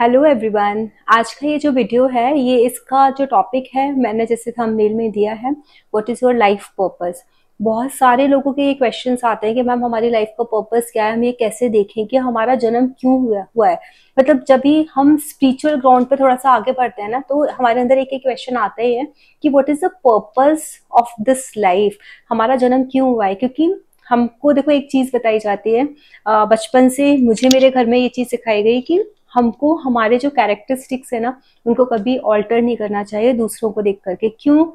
Hello everyone. आज का ये जो वीडियो है ये इसका जो टॉपिक है मैंने जैसे थंबनेल में दिया है, what is your life purpose. बहुत सारे लोगों के ये क्वेश्चंस आते हैं कि मैम हमारी लाइफ का पर्पस क्या है, हम ये कैसे देखें कि हमारा जन्म क्यों हुआ है। मतलब जब भी हम स्पिरिचुअल ग्राउंड पे थोड़ा सा आगे बढ़ते हैं ना, तो हमारे अंदर एक एक क्वेश्चन आता ही है कि what is the purpose of this life, हमारा जन्म क्यों हुआ है। क्योंकि हमको देखो एक चीज बताई जाती है, बचपन से मुझे मेरे घर में ये चीज सिखाई गई कि हमको हमारे जो कैरेक्टरिस्टिक्स है ना उनको कभी ऑल्टर नहीं करना चाहिए दूसरों को देख करके। क्यों?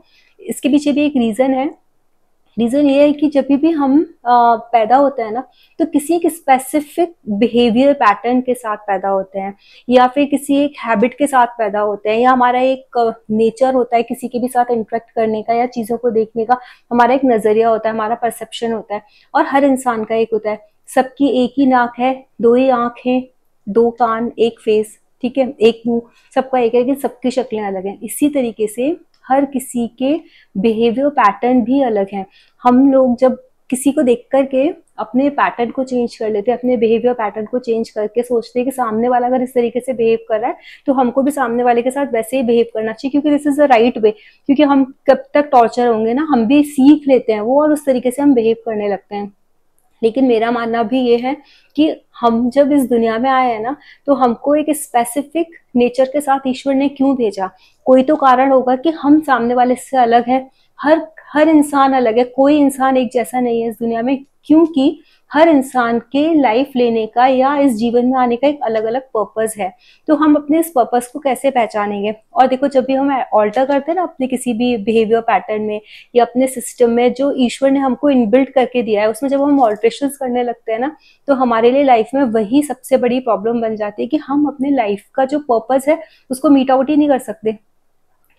इसके पीछे भी एक रीजन है। रीजन ये है कि जब भी हम पैदा होते हैं ना, तो किसी एक स्पेसिफिक बिहेवियर पैटर्न के साथ पैदा होते हैं, या फिर किसी एक हैबिट के साथ पैदा होते हैं, या हमारा एक नेचर होता है किसी के भी साथ इंटरेक्ट करने का या चीजों को देखने का। हमारा एक नजरिया होता है, हमारा परसेप्शन होता है, और हर इंसान का एक होता है। सबकी एक ही नाक है, दो ही आंख है, दो कान, एक फेस, ठीक है, एक मुंह, सबका एक है कि सबकी शक्लें अलग हैं। इसी तरीके से हर किसी के बिहेवियर पैटर्न भी अलग हैं। हम लोग जब किसी को देख करके अपने पैटर्न को चेंज कर लेते हैं, अपने बिहेवियर पैटर्न को चेंज करके सोचते हैं कि सामने वाला अगर इस तरीके से बिहेव कर रहा है तो हमको भी सामने वाले के साथ वैसे ही बिहेव करना चाहिए, क्योंकि this is the right way. क्योंकि हम कब तक टॉर्चर होंगे ना, हम भी सीख लेते हैं वो और उस तरीके से हम बिहेव करने लगते हैं। लेकिन मेरा मानना भी ये है कि हम जब इस दुनिया में आए हैं ना, तो हमको एक स्पेसिफिक नेचर के साथ ईश्वर ने क्यों भेजा। कोई तो कारण होगा कि हम सामने वाले से अलग है। हर हर इंसान अलग है, कोई इंसान एक जैसा नहीं है इस दुनिया में, क्योंकि हर इंसान के लाइफ लेने का या इस जीवन में आने का एक अलग अलग पर्पस है। तो हम अपने इस पर्पस को कैसे पहचानेंगे? और देखो, जब भी हम ऑल्टर करते हैं ना अपने किसी भी बिहेवियर पैटर्न में या अपने सिस्टम में जो ईश्वर ने हमको इनबिल्ट करके दिया है, उसमें जब हम ऑल्ट्रेशन करने लगते हैं ना, तो हमारे लिए लाइफ में वही सबसे बड़ी प्रॉब्लम बन जाती है कि हम अपने लाइफ का जो पर्पस है उसको मीट आउट ही नहीं कर सकते।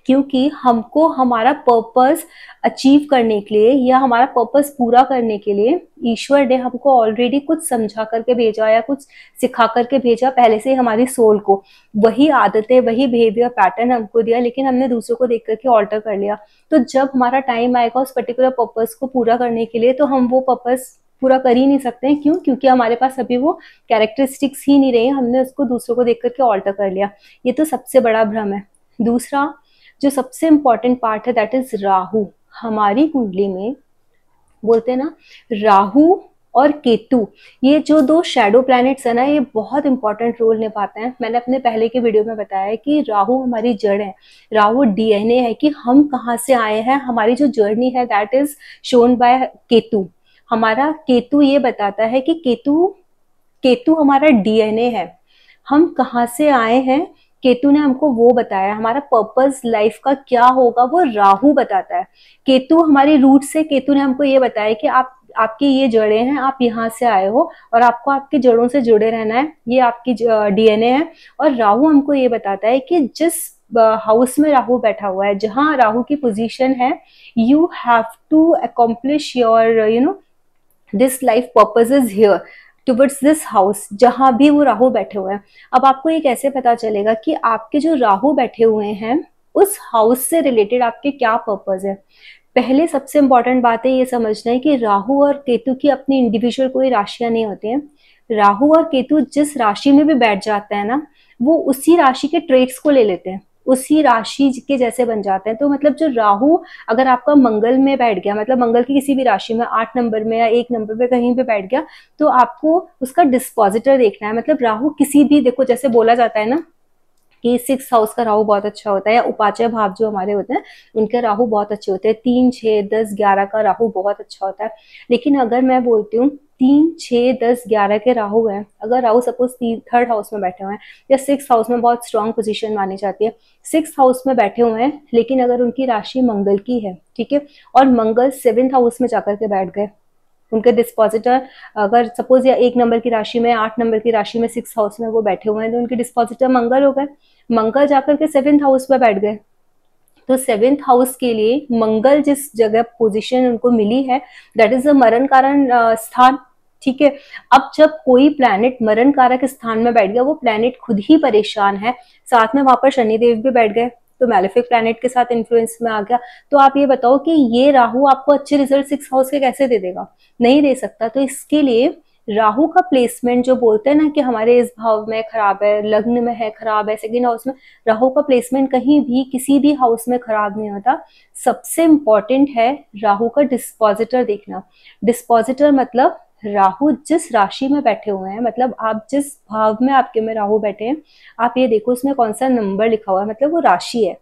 क्योंकि हमको हमारा पर्पस अचीव करने के लिए या हमारा पर्पस पूरा करने के लिए ईश्वर ने हमको ऑलरेडी कुछ समझा करके भेजा या कुछ सिखा करके भेजा पहले से हमारी सोल को। वही आदतें, वही बिहेवियर पैटर्न हमको दिया, लेकिन हमने दूसरों को देख करके ऑल्टर कर लिया। तो जब हमारा टाइम आएगा उस पर्टिकुलर पर्पस को पूरा करने के लिए, तो हम वो पर्पस पूरा कर ही नहीं सकते हैं। क्यों? क्योंकि हमारे पास अभी वो कैरेक्टरिस्टिक्स ही नहीं रही, हमने उसको दूसरों को देख करके ऑल्टर कर लिया। ये तो सबसे बड़ा भ्रम है। दूसरा जो सबसे इंपॉर्टेंट पार्ट है, दैट इज राहु। हमारी कुंडली में बोलते हैं ना, राहु और केतु, ये जो दो शैडो प्लैनेट्स है ना, ये बहुत इंपॉर्टेंट रोल निभाते हैं। मैंने अपने पहले के वीडियो में बताया कि राहु हमारी जड़ है, राहु डीएनए है कि हम कहाँ से आए हैं। हमारी जो जर्नी है that is shown by Ketu. हमारा केतु ये बताता है कि केतु केतु हमारा डीएनए है, हम कहाँ से आए हैं। केतु ने हमको वो बताया, हमारा पर्पस लाइफ का क्या होगा वो राहु बताता है। केतु हमारी रूट से, केतु ने हमको ये बताया कि आपकी ये जड़ें हैं, आप यहाँ से आए हो और आपको आपकी जड़ों से जुड़े रहना है, ये आपकी डीएनए है। और राहु हमको ये बताता है कि जिस हाउस में राहु बैठा हुआ है, जहां राहु की पोजीशन है, you have to accomplish your this life purpose is here towards this house, जहां भी वो राहु बैठे हुए हैं। अब आपको ये कैसे पता चलेगा कि आपके जो राहु बैठे हुए हैं उस हाउस से रिलेटेड आपके क्या पर्पस है? पहले सबसे इंपॉर्टेंट बात है ये समझना है कि राहु और केतु की अपनी इंडिविजुअल कोई राशियां नहीं होती हैं। राहु और केतु जिस राशि में भी बैठ जाते हैं ना, वो उसी राशि के ट्रेट्स को ले लेते हैं, उसी राशि के जैसे बन जाते हैं। तो मतलब जो राहु अगर आपका मंगल में बैठ गया, मतलब मंगल की किसी भी राशि में 8 नंबर में या 1 नंबर पे कहीं पे बैठ गया, तो आपको उसका डिस्पोजिटर देखना है। मतलब राहु किसी भी, देखो जैसे बोला जाता है ना कि 6 हाउस का राहु बहुत अच्छा होता है, या उपाचय भाव जो हमारे होते हैं उनके राहु बहुत अच्छे होते हैं। 3, 6, 10, 11 का राहु बहुत अच्छा होता है। लेकिन अगर मैं बोलती हूँ 3, 6, 10, 11 के राहु हैं, अगर राहु सपोज 3rd हाउस में बैठे हुए हैं या 6th हाउस में, बहुत स्ट्रॉन्ग पोजीशन मानी जाती है, 6th हाउस में बैठे हुए हैं, लेकिन अगर उनकी राशि मंगल की है, ठीक है, और मंगल 7th हाउस में जाकर के बैठ गए, उनके डिस्पोजिटर अगर सपोज या 1 नंबर की राशि में, 8 नंबर की राशि में 6th हाउस में वो बैठे हुए हैं, तो उनके डिस्पोजिटर मंगल हो गए। मंगल जाकर के 7th हाउस में बैठ गए, तो 7th हाउस के लिए मंगल जिस जगह पोजीशन उनको मिली है, दैट इज अ मरण कारण स्थान, ठीक है। अब जब कोई प्लैनेट मरण कारक स्थान में बैठ गया, वो प्लैनेट खुद ही परेशान है, साथ में वहां पर शनिदेव भी बैठ गए, तो मैलेफिक प्लैनेट के साथ इन्फ्लुएंस में आ गया। तो आप ये बताओ कि ये राहु आपको अच्छे रिजल्ट 6th हाउस के कैसे दे देगा? नहीं दे सकता। तो इसके लिए राहु का प्लेसमेंट जो बोलते हैं ना कि हमारे इस भाव में खराब है, लग्न में है खराब है, सेकंड हाउस में, राहु का प्लेसमेंट कहीं भी किसी भी हाउस में खराब नहीं होता। सबसे इंपॉर्टेंट है राहु का डिस्पोजिटर देखना। डिस्पोजिटर मतलब राहु जिस राशि में बैठे हुए हैं, मतलब आप जिस भाव में आपके में राहु बैठे हैं, आप ये देखो उसमें कौन सा नंबर लिखा हुआ है, मतलब वो राशि है।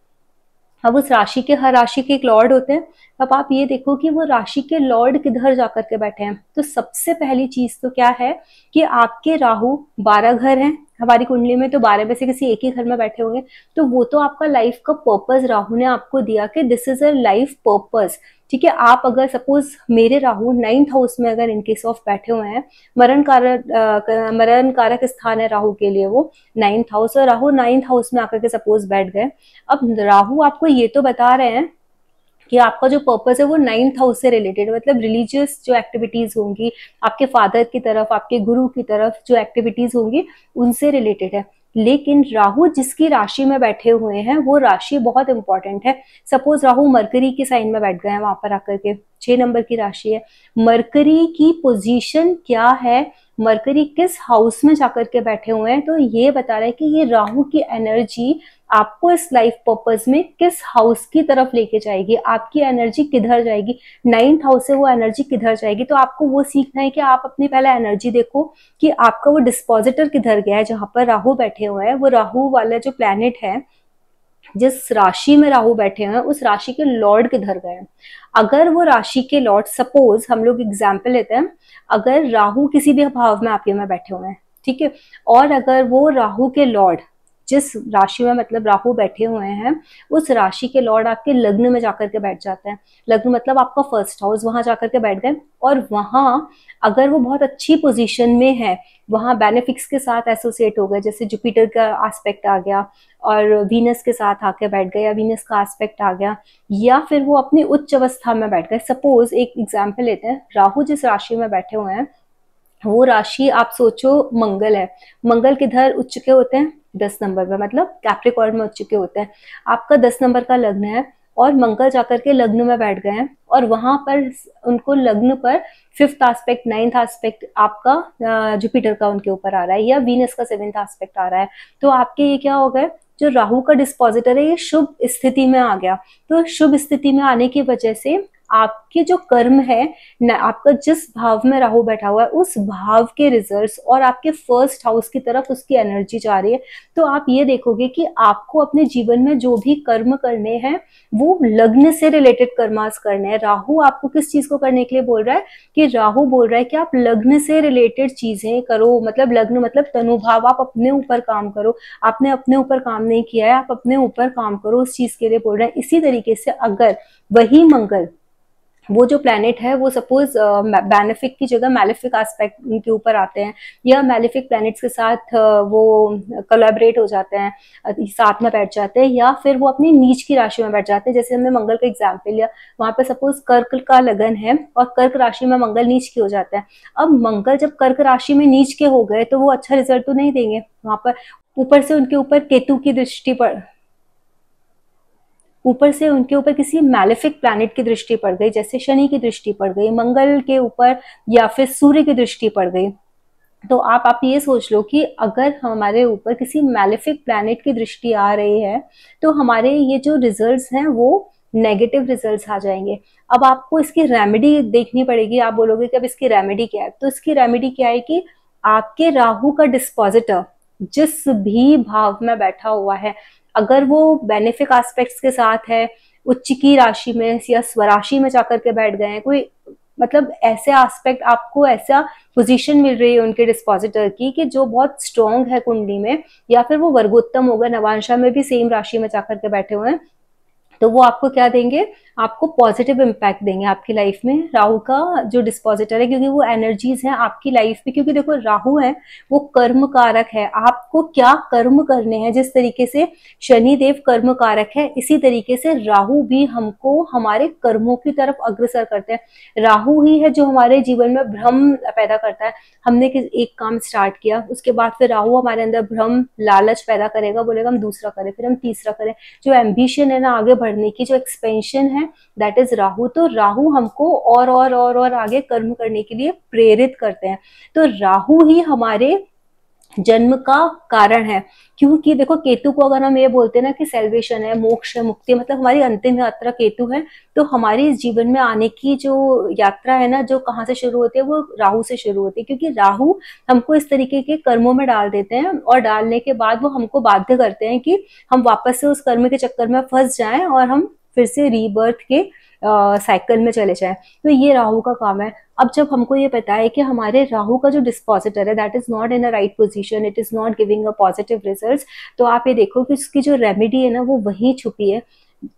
अब उस राशि के, हर राशि के एक लॉर्ड होते हैं। अब आप ये देखो कि वो राशि के लॉर्ड किधर जाकर के बैठे हैं। तो सबसे पहली चीज तो क्या है कि आपके राहु 12 घर हैं हमारी कुंडली में, तो 12 में से किसी एक ही घर में बैठे होंगे। तो वो तो आपका लाइफ का पर्पस राहु ने आपको दिया कि this is a life purpose. ठीक है, आप अगर सपोज मेरे राहु 9th हाउस में अगर इनकेस ऑफ बैठे हुए हैं, मरण कारक स्थान है राहु के लिए वो 9th हाउस, और राहु 9th हाउस में आकर के सपोज बैठ गए। अब राहु आपको ये तो बता रहे हैं कि आपका जो पर्पस है वो 9th हाउस से रिलेटेड, मतलब रिलीजियस जो एक्टिविटीज होंगी, आपके फादर की तरफ, आपके गुरु की तरफ जो एक्टिविटीज होंगी उनसे रिलेटेड है। लेकिन राहु जिसकी राशि में बैठे हुए हैं वो राशि बहुत इंपॉर्टेंट है। सपोज राहु मरकरी के साइन में बैठ गए हैं, वहां पर आकर के 6 नंबर की राशि है, मरकरी की पोजीशन क्या है, मरकरी किस हाउस में जाकर के बैठे हुए हैं, तो ये बता रहा है कि ये राहु की एनर्जी आपको इस लाइफ पर्पस में किस हाउस की तरफ लेके जाएगी, आपकी एनर्जी किधर जाएगी, 9th हाउस से वो एनर्जी किधर जाएगी। तो आपको वो सीखना है कि आप अपनी पहले एनर्जी देखो कि आपका वो डिस्पोजिटर किधर गया है। जहां पर राहु बैठे हुए हैं, वो राहु वाला जो प्लैनेट है, जिस राशि में राहु बैठे हैं, उस राशि के लॉर्ड किधर गए। अगर वो राशि के लॉर्ड, सपोज हम लोग एग्जाम्पल लेते हैं, अगर राहु किसी भी भाव में आपके में बैठे हुए हैं, ठीक है, और अगर वो राहु के लॉर्ड जिस राशि में मतलब राहु बैठे हुए हैं, उस राशि के लॉर्ड आपके लग्न में जाकर के बैठ जाते हैं, लग्न मतलब आपका फर्स्ट हाउस, वहां जाकर के बैठ गए, और वहां अगर वो बहुत अच्छी पोजीशन में है, वहां बेनिफिक्स के साथ एसोसिएट हो गए, जैसे जुपिटर का एस्पेक्ट आ गया और वीनस के साथ आके बैठ गए, या वीनस का एस्पेक्ट आ गया, या फिर वो अपनी उच्च अवस्था में बैठ गए। सपोज एक एग्जाम्पल लेते हैं, राहु जिस राशि में बैठे हुए हैं वो राशि आप सोचो मंगल है, मंगल किधर उच्च चुके होते हैं 10 नंबर में, मतलब कैप्रिकॉर्न में उच्च चुके होते हैं। आपका 10 नंबर का लग्न है और मंगल जाकर के लग्न में बैठ गए हैं, और वहां पर उनको लग्न पर 5th एस्पेक्ट, 9th एस्पेक्ट आपका जुपिटर का उनके ऊपर आ रहा है, या वीनस का 7th एस्पेक्ट आ रहा है। तो आपके ये क्या हो गए, जो राहु का डिस्पोजिटर है ये शुभ स्थिति में आ गया। तो शुभ स्थिति में आने की वजह से आपके जो कर्म है, आपका जिस भाव में राहु बैठा हुआ है उस भाव के रिजल्ट्स और आपके फर्स्ट हाउस की तरफ उसकी एनर्जी जा रही है। तो आप ये देखोगे कि आपको अपने जीवन में जो भी कर्म करने हैं वो लग्न से रिलेटेड कर्मास करने हैं। राहु आपको किस चीज को करने के लिए बोल रहा है कि राहु बोल रहा है कि आप लग्न से रिलेटेड चीजें करो, मतलब लग्न मतलब तनुभाव, आप अपने ऊपर काम करो। आपने अपने ऊपर काम नहीं किया है, आप अपने ऊपर काम करो, उस चीज के लिए बोल रहे हैं। इसी तरीके से अगर वही मंगल, वो जो प्लैनेट है वो सपोज बेनिफिक की जगह मैलेफिक एस्पेक्ट के ऊपर आते हैं, या मैलेफिक प्लैनेट्स के साथ वो कोलैबोरेट हो जाते हैं, साथ में बैठ जाते हैं, या फिर वो अपनी नीच की राशि में बैठ जाते हैं। जैसे हमने मंगल का एग्जाम्पल लिया, वहां पे सपोज कर्क का लगन है और कर्क राशि में मंगल नीच के हो जाता है। अब मंगल जब कर्क राशि में नीच के हो गए तो वो अच्छा रिजल्ट तो नहीं देंगे। वहां पर ऊपर से उनके ऊपर केतु की दृष्टि पर, ऊपर से उनके ऊपर किसी मैलेफिक प्लैनेट की दृष्टि पड़ गई, जैसे शनि की दृष्टि पड़ गई, मंगल के ऊपर, या फिर सूर्य की दृष्टि पड़ गई। तो आप ये सोच लो कि अगर हमारे ऊपर किसी मैलेफिक प्लैनेट की दृष्टि आ रही है तो हमारे ये जो रिजल्ट्स हैं वो नेगेटिव रिजल्ट्स आ जाएंगे। अब आपको इसकी रेमेडी देखनी पड़ेगी। आप बोलोगे कि अब इसकी रेमेडी क्या है, तो इसकी रेमेडी क्या है कि आपके राहु का डिस्पोजिटर जिस भी भाव में बैठा हुआ है, अगर वो बेनिफिक एस्पेक्ट्स के साथ है, उच्च की राशि में या स्वराशि में जाकर के बैठ गए हैं, कोई मतलब ऐसे एस्पेक्ट, आपको ऐसा पोजीशन मिल रही है उनके डिस्पोजिटर की कि जो बहुत स्ट्रॉन्ग है कुंडली में, या फिर वो वर्गोत्तम होगा, नवांशा में भी सेम राशि में जाकर के बैठे हुए हैं, तो वो आपको क्या देंगे, आपको पॉजिटिव इम्पैक्ट देंगे आपकी लाइफ में। राहु का जो डिस्पोजिटर है, क्योंकि वो एनर्जीज हैं आपकी लाइफ में, क्योंकि देखो राहु है वो कर्म कारक है, आपको क्या कर्म करने हैं। जिस तरीके से शनि देव कर्म कारक है, इसी तरीके से राहु भी हमको हमारे कर्मों की तरफ अग्रसर करते हैं। राहु ही है जो हमारे जीवन में भ्रम पैदा करता है। हमने एक काम स्टार्ट किया, उसके बाद फिर राहु हमारे अंदर भ्रम लालच पैदा करेगा, बोलेगा हम दूसरा करें, फिर हम तीसरा करें। जो एम्बिशन है ना आगे बढ़ने की जो एक्सपेंशन है, दैट इज राहु। तो राहु हमको और आगे कर्म करने के लिए प्रेरित करते हैं। तो राहु ही हमारे जन्म का कारण है। क्योंकि देखो, केतु को अगर हम ये बोलते हैं ना कि सेल्वेशन है, मोक्ष है, मुक्ति, मतलब हमारी अंतिम यात्रा केतु है। तो हमारी इस जीवन में आने की जो यात्रा है ना, जो कहाँ से शुरू होती है, वो राहु से शुरू होती है। क्योंकि राहु हमको इस तरीके के कर्मों में डाल देते हैं और डालने के बाद वो हमको बाध्य करते हैं कि हम वापस से उस कर्म के चक्कर में फंस जाएं और हम फिर से रीबर्थ के साइकिल में चले जाएं। तो ये राहु का काम है। अब जब हमको ये पता है कि हमारे राहु का जो डिस्पोजिटर है that is not in a right position, it is not giving a positive results, तो आप ये देखो कि उसकी जो रेमेडी है ना वो वहीं छुपी है।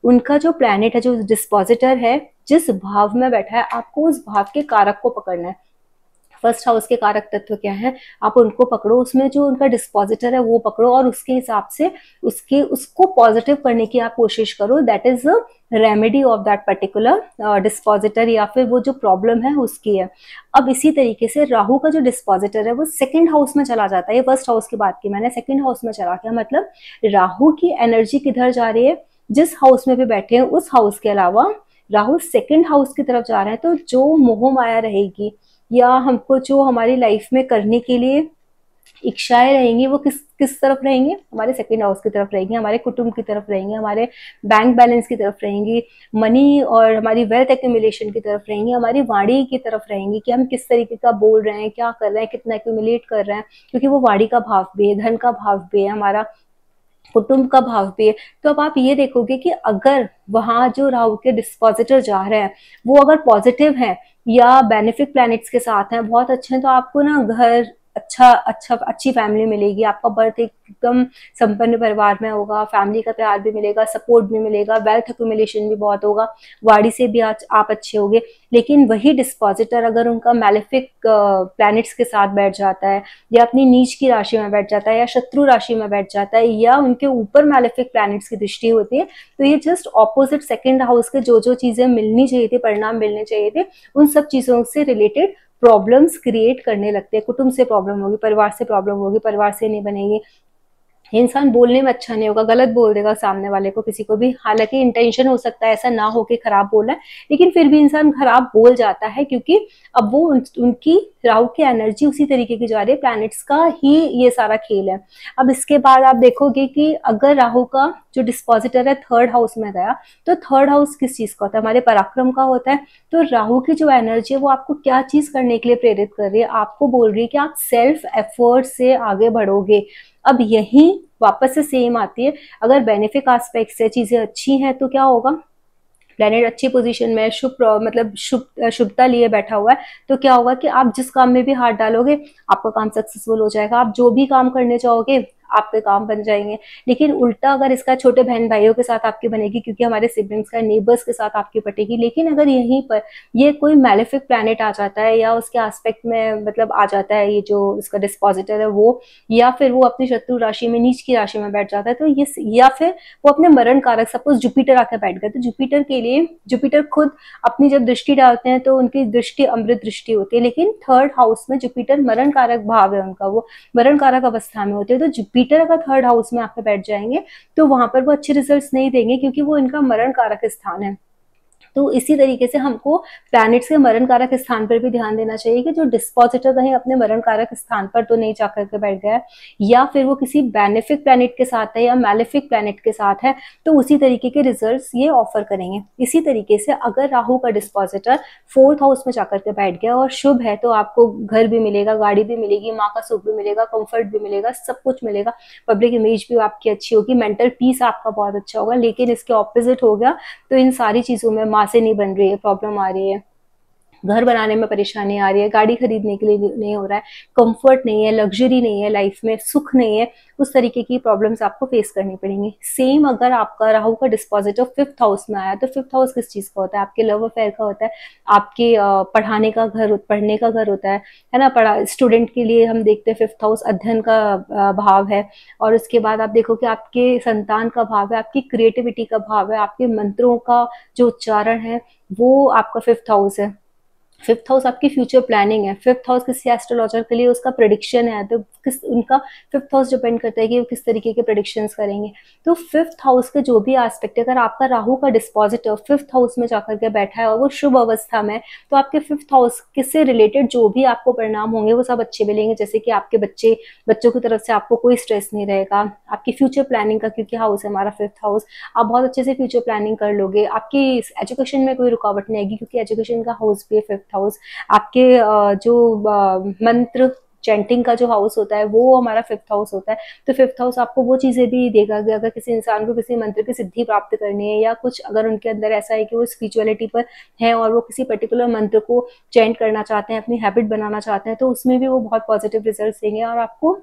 उनका जो प्लैनेट है, जो डिस्पोजिटर है, जिस भाव में बैठा है, आपको उस भाव के कारक को पकड़ना है। फर्स्ट हाउस के कारक तत्व क्या है, आप उनको पकड़ो, उसमें जो उनका डिस्पोजिटर है वो पकड़ो और उसके हिसाब से उसको पॉजिटिव करने की आप कोशिश करो। That is a remedy of that particular dispositor, या फिर वो जो प्रॉब्लम है उसकी है। अब इसी तरीके से राहु का जो डिस्पोजिटर है वो सेकंड हाउस में चला जाता है। ये फर्स्ट हाउस की बात की मैंने, सेकंड हाउस में चला गया, मतलब राहु की एनर्जी किधर जा रही है, जिस हाउस में भी बैठे हैं उस हाउस के अलावा राहु सेकंड हाउस की तरफ जा रहे हैं। तो जो मोह माया रहेगी या हमको जो हमारी लाइफ में करने के लिए इच्छाएं रहेंगी, वो किस किस तरफ रहेंगी, हमारे सेकंड हाउस की तरफ रहेंगी, हमारे कुटुंब की तरफ रहेंगी, हमारे बैंक बैलेंस की तरफ रहेंगी, मनी और हमारी वेल्थ एक्यूमुलेशन की तरफ रहेंगी, हमारी वाणी की तरफ रहेंगी कि हम किस तरीके का बोल रहे हैं, क्या कर रहे हैं, कितना एक्यूमुलेट कर रहे हैं। क्योंकि वो वाणी का भाव भी है, धन का भाव भी है, हमारा कुटुंब का भाव भी है। तो अब आप ये देखोगे कि अगर वहां जो राहु के डिस्पोजिटर जा रहे हैं वो अगर पॉजिटिव है या बेनिफिक प्लैनेट्स के साथ हैं, बहुत अच्छे हैं, तो आपको ना घर अच्छी फैमिली मिलेगी, आपका बर्थ एकदम संपन्न परिवार में होगा, फैमिली का प्यार भी मिलेगा, सपोर्ट भी मिलेगा, वेल्थ एक्यूमुलेशन भी बहुत होगा, वाड़ी से भी आप अच्छे होगे। लेकिन वही डिस्पोजिटर अगर उनका मैलेफिक प्लैनेट्स के साथ बैठ जाता है, या अपनी नीच की राशि में बैठ जाता है, या शत्रु राशि में बैठ जाता है, या उनके ऊपर मैलेफिक प्लैनेट्स की दृष्टि होती है, तो ये जस्ट ऑपोजिट सेकंड हाउस के जो चीजें मिलनी चाहिए थी, परिणाम मिलने चाहिए थे, उन सब चीजों से रिलेटेड प्रॉब्लम्स क्रिएट करने लगते हैं। कुटुंब से प्रॉब्लम होगी, परिवार से प्रॉब्लम होगी, परिवार से नहीं बनेगी, इंसान बोलने में अच्छा नहीं होगा, गलत बोल देगा सामने वाले को, किसी को भी, हालांकि इंटेंशन हो सकता है ऐसा ना हो कि खराब बोला है, लेकिन फिर भी इंसान खराब बोल जाता है। क्योंकि अब वो उनकी राहु की एनर्जी उसी तरीके की जा रही है, प्लैनेट्स का ही ये सारा खेल है। अब इसके बाद आप देखोगे कि अगर राहु का जो डिस्पोजिटर है थर्ड हाउस में गया, तो थर्ड हाउस किस चीज का होता है, हमारे पराक्रम का होता है। तो राहु की जो एनर्जी है वो आपको क्या चीज करने के लिए प्रेरित कर रही है, आपको बोल रही है कि आप सेल्फ एफर्ट से आगे बढ़ोगे। अब यही वापस से सेम आती है, अगर बेनिफिक एस्पेक्ट से चीजें अच्छी हैं तो क्या होगा, प्लेनेट अच्छी पोजीशन में, मतलब शुभता लिए बैठा हुआ है, तो क्या होगा कि आप जिस काम में भी हाथ डालोगे आपका काम सक्सेसफुल हो जाएगा, आप जो भी काम करने चाहोगे आपके काम बन जाएंगे। लेकिन उल्टा अगर इसका छोटे बहन भाइयों के साथ आपकी बनेगी, क्योंकि हमारे सिबलिंग्स का, नेबर्स के साथ आपकी पटेगी। लेकिन अगर यहीं पर ये कोई मैलेफिक प्लैनेट आ जाता है या उसके एस्पेक्ट में मतलब आ जाता है ये जो इसका डिस्पोजिटर है वो, या फिर वो अपनी शत्रु राशि में, नीच की राशि में बैठ जाता है, तो ये, या फिर वो अपने मरण कारक, सपोज जुपिटर आके बैठ गए, तो जुपिटर के लिए, जुपिटर खुद अपनी जब दृष्टि डालते हैं तो उनकी दृष्टि अमृत दृष्टि होती है, लेकिन थर्ड हाउस में जुपिटर मरण कारक भाव है उनका, वो मरण कारक अवस्था में होते हैं। तो जुपिटर अगर थर्ड हाउस में आके बैठ जाएंगे तो वहां पर वो अच्छे रिजल्ट्स नहीं देंगे, क्योंकि वो इनका मरण कारक स्थान है। तो इसी तरीके से हमको प्लैनेट्स के मरण कारक स्थान पर भी ध्यान देना चाहिए कि जो डिस्पोजिटर कहीं अपने मरण कारक स्थान पर तो नहीं जाकर के बैठ गया है, या फिर वो किसी बेनिफिक प्लैनेट के साथ है या मैलेफिक प्लैनेट के साथ है, तो उसी तरीके के रिजल्ट्स ये ऑफर करेंगे। इसी तरीके से अगर राहु का डिस्पोजिटर फोर्थ हाउस में जाकर के बैठ गया और शुभ है, तो आपको घर भी मिलेगा, गाड़ी भी मिलेगी, माँ का सुख भी मिलेगा, कंफर्ट भी मिलेगा, सब कुछ मिलेगा, पब्लिक इमेज भी आपकी अच्छी होगी, मेंटल पीस आपका बहुत अच्छा होगा। लेकिन इसके ऑपोजिट हो गया तो इन सारी चीजों में माँ से नहीं बन रही है, प्रॉब्लम आ रही है, घर बनाने में परेशानी आ रही है, गाड़ी खरीदने के लिए नहीं हो रहा है, कंफर्ट नहीं है, लग्जरी नहीं है, लाइफ में सुख नहीं है, उस तरीके की प्रॉब्लम्स आपको फेस करनी पड़ेंगी। सेम अगर आपका राहु का डिस्पोजिटर फिफ्थ हाउस में आया, तो फिफ्थ हाउस किस चीज का होता है, आपके लव अफेयर का होता है, आपके पढ़ाने का घर, पढ़ने का घर होता है ना। स्टूडेंट के लिए हम देखते हैं फिफ्थ हाउस अध्ययन का भाव है, और उसके बाद आप देखो कि आपके संतान का भाव है, आपकी क्रिएटिविटी का भाव है, आपके मंत्रों का जो उच्चारण है वो आपका फिफ्थ हाउस है। फिफ्थ हाउस आपकी फ्यूचर प्लानिंग है। फिफ्थ हाउस किसी एस्ट्रोलॉजर के लिए उसका प्रेडिक्शन है, तो किस उनका फिफ्थ हाउस डिपेंड करता है कि वो किस तरीके के प्रेडिक्शंस करेंगे। तो फिफ्थ हाउस के जो भी एस्पेक्ट है, अगर आपका राहु का डिस्पोजिटर फिफ्थ हाउस में जाकर के बैठा है और वो शुभ अवस्था में, तो आपके फिफ्थ हाउस किससे रिलेटेड जो भी आपको परिणाम होंगे वो सब अच्छे मिलेंगे। जैसे कि आपके बच्चों की तरफ से आपको कोई स्ट्रेस नहीं रहेगा, आपकी फ्यूचर प्लानिंग का, क्योंकि हाउस है हमारा फिफ्थ हाउस, आप बहुत अच्छे से फ्यूचर प्लानिंग कर लोगे, आपकी एजुकेशन में कोई रुकावट नहीं आएगी, क्योंकि एजुकेशन का हाउस भी है फिफ्थ हाउस। आपके जो मंत्र चैंटिंग का जो हाउस होता है वो हमारा फिफ्थ हाउस होता है। तो फिफ्थ हाउस आपको वो चीजें भी देगा कि अगर किसी इंसान को किसी मंत्र की सिद्धि प्राप्त करनी है, या कुछ अगर उनके अंदर ऐसा है कि वो स्पिरिचुअलिटी पर है और वो किसी पर्टिकुलर मंत्र को चैंट करना चाहते हैं, अपनी हैबिट बनाना चाहते हैं, तो उसमें भी वो बहुत पॉजिटिव रिजल्ट देंगे और आपको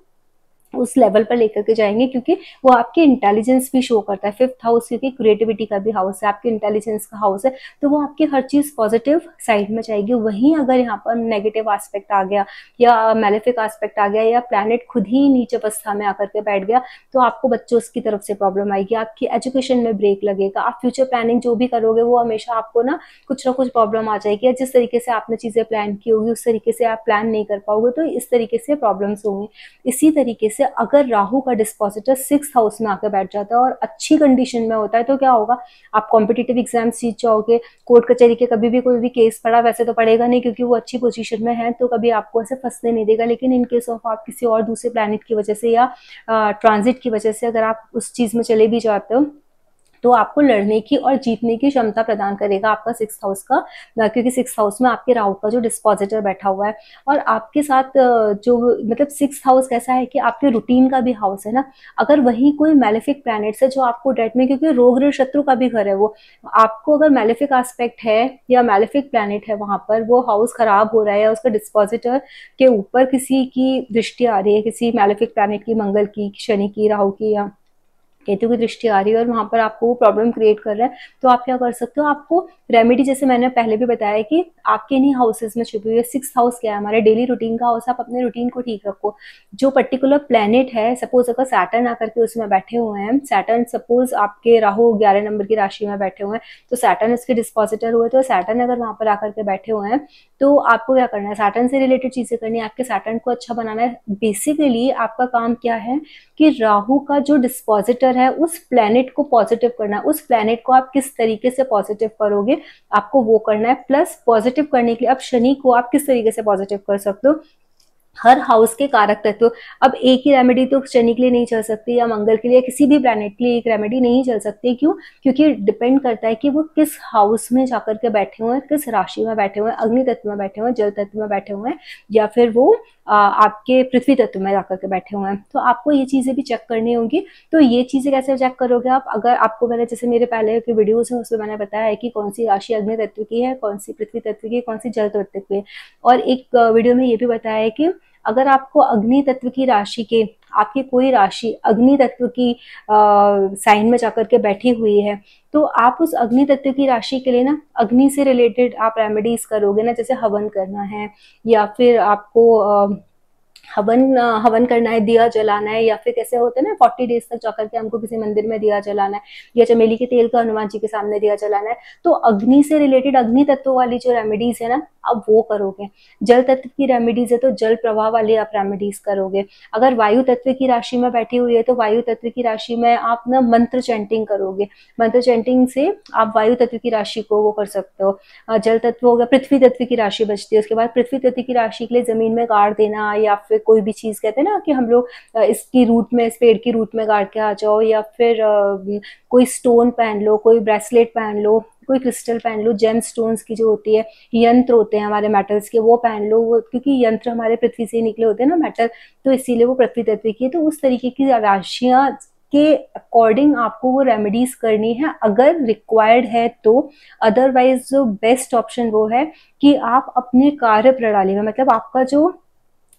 उस लेवल पर लेकर के जाएंगे, क्योंकि वो आपके इंटेलिजेंस भी शो करता है। फिफ्थ हाउस क्योंकि क्रिएटिविटी का भी हाउस है, आपके इंटेलिजेंस का हाउस है, तो वो आपकी हर चीज पॉजिटिव साइड में जाएगी। वहीं अगर यहाँ पर नेगेटिव एस्पेक्ट आ गया या मैलेफिक एस्पेक्ट आ गया या प्लैनेट खुद ही नीच अवस्था में आकर के बैठ गया, तो आपको बच्चों की तरफ से प्रॉब्लम आएगी, आपकी एजुकेशन में ब्रेक लगेगा, आप फ्यूचर प्लानिंग जो भी करोगे वो हमेशा आपको ना कुछ प्रॉब्लम आ जाएगी, जिस तरीके से आपने चीजें प्लान की होगी उस तरीके से आप प्लान नहीं कर पाओगे, तो इस तरीके से प्रॉब्लम्स होंगी। इसी तरीके से अगर राहु का डिस्पोजिटर सिक्स हाउस में आकर बैठ जाता है और अच्छी कंडीशन में होता है, तो क्या होगा, आप कॉम्पिटिटिव एग्जाम जीत जाओगे, कोर्ट कचहरी के कभी भी कोई भी केस पड़ा, वैसे तो पड़ेगा नहीं क्योंकि वो अच्छी पोजीशन में है, तो कभी आपको ऐसे फंसने नहीं देगा। लेकिन इन केस ऑफ आप किसी और दूसरे प्लैनेट की वजह से या ट्रांजिट की वजह से अगर आप उस चीज में चले भी जाते हो, तो आपको लड़ने की और जीतने की क्षमता प्रदान करेगा आपका सिक्स हाउस का, क्योंकि सिक्स हाउस में आपके राहु का जो डिस्पोजिटर बैठा हुआ है। और आपके साथ जो मतलब सिक्स हाउस कैसा है कि आपके रूटीन का भी हाउस है ना, अगर वही कोई मैलेफिक प्लैनेट्स है जो आपको डेट में, क्योंकि रोग ऋण शत्रु का भी घर है वो, आपको अगर मैलेफिक एस्पेक्ट है या मैलेफिक प्लैनेट है वहां पर, वो हाउस खराब हो रहा है या उसका डिस्पोजिटर के ऊपर किसी की दृष्टि आ रही है, किसी मैलेफिक प्लैनेट की, मंगल की, शनि की, राहु की या केतु की दृष्टि आ रही है और वहां पर आपको वो प्रॉब्लम क्रिएट कर रहा है, तो आप क्या कर सकते हो, आपको रेमेडी, जैसे मैंने पहले भी बताया कि आपके इन्हीं हाउसेस में छुपी हुई है। सिक्स हाउस क्या है, हमारे डेली रूटीन का हाउस। आप अपने रूटीन को ठीक रखो। जो पर्टिकुलर प्लेनेट है, सपोज अगर सैटर्न आकर के उसमें बैठे हुए हैं, सैटर्न सपोज आपके राहु 11 नंबर की राशि में बैठे हुए हैं, तो सैटर्न इसके डिस्पोजिटर हुए, तो सैटर्न अगर वहां पर आकर के बैठे हुए हैं, तो आपको क्या करना है, सैटर्न से रिलेटेड चीजें करनी है, आपके सैटर्न को अच्छा बनाना है। बेसिकली आपका काम क्या है कि राहु का जो डिस्पोजिटर है उस प्लैनेट को पॉजिटिव करना है। उस प्लैनेट को आप किस तरीके से पॉजिटिव करोगे, आपको वो करना है। प्लस पॉजिटिव करने के लिए अब शनि को आप किस तरीके से पॉजिटिव कर सकते हो, हर हाउस के कारक तत्व। अब एक ही रेमेडी तो शनि के लिए नहीं चल सकती या मंगल के लिए, किसी भी प्लैनेट के लिए एक रेमेडी नहीं चल सकती। क्यों? क्योंकि डिपेंड करता है कि वो किस हाउस में जाकर के बैठे हुए हैं, किस राशि में बैठे हुए हैं, अग्नि तत्व में बैठे हुए हैं, जल तत्व में बैठे हुए हैं, या फिर वो आपके पृथ्वी तत्व में जाकर के बैठे हुए हैं। तो आपको ये चीजें भी चेक करनी होगी। तो ये चीजें कैसे चेक करोगे आप, अगर आपको मैंने जैसे मेरे पहले के वीडियोस है उसमें मैंने बताया है कि कौन सी राशि अग्नि तत्व की है, कौन सी पृथ्वी तत्व की है, कौन सी जल तत्व की है। और एक वीडियो में ये भी बताया है कि अगर आपको अग्नि तत्व की राशि के, आपकी कोई राशि अग्नि तत्व की साइन में जाकर के बैठी हुई है, तो आप उस अग्नि तत्व की राशि के लिए ना अग्नि से रिलेटेड आप रेमेडीज करोगे ना, जैसे हवन करना है या फिर आपको हवन करना है, दिया जलाना है, या फिर कैसे होते हैं ना 40 डेज तक जाकर के हमको किसी मंदिर में दिया जलाना है, या चमेली के तेल का हनुमान जी के सामने दिया जलाना है। तो अग्नि से रिलेटेड अग्नि तत्व वाली जो रेमेडीज है ना, अब वो करोगे। जल तत्व की रेमेडीज है तो जल प्रवाह वाली आप रेमेडीज करोगे। अगर वायु तत्व की राशि में बैठी हुई है तो वायु तत्व की राशि में आप ना मंत्र चैंटिंग करोगे। मंत्र चैंटिंग से आप वायु तत्व की राशि को वो कर सकते हो। जल तत्व हो गया, पृथ्वी तत्व की राशि बचती है, उसके बाद पृथ्वी तत्व की राशि के लिए जमीन में गाड़ देना, या फिर कोई भी चीज कहते हैं ना कि हम लोग इसकी रूट में, इस पेड़ की रूट में गाड़ के आ जाओ, या फिर कोई स्टोन पहन लो, कोई ब्रेसलेट पहन लो, कोई क्रिस्टल पहन लो, जेम स्टोन्स की जो होती है, यंत्र होते हैं हमारे मेटल्स के, वो पहन लो, वो क्योंकि यंत्र हमारे पृथ्वी से निकले होते हैं ना मेटल, तो इसीलिए वो पृथ्वी तत्व की है। तो उस तरीके की राशियां के अकॉर्डिंग आपको वो रेमेडीज करनी है अगर रिक्वायर्ड है तो। अदरवाइज जो बेस्ट ऑप्शन वो है कि आप अपने कार्य प्रणाली में, मतलब आपका जो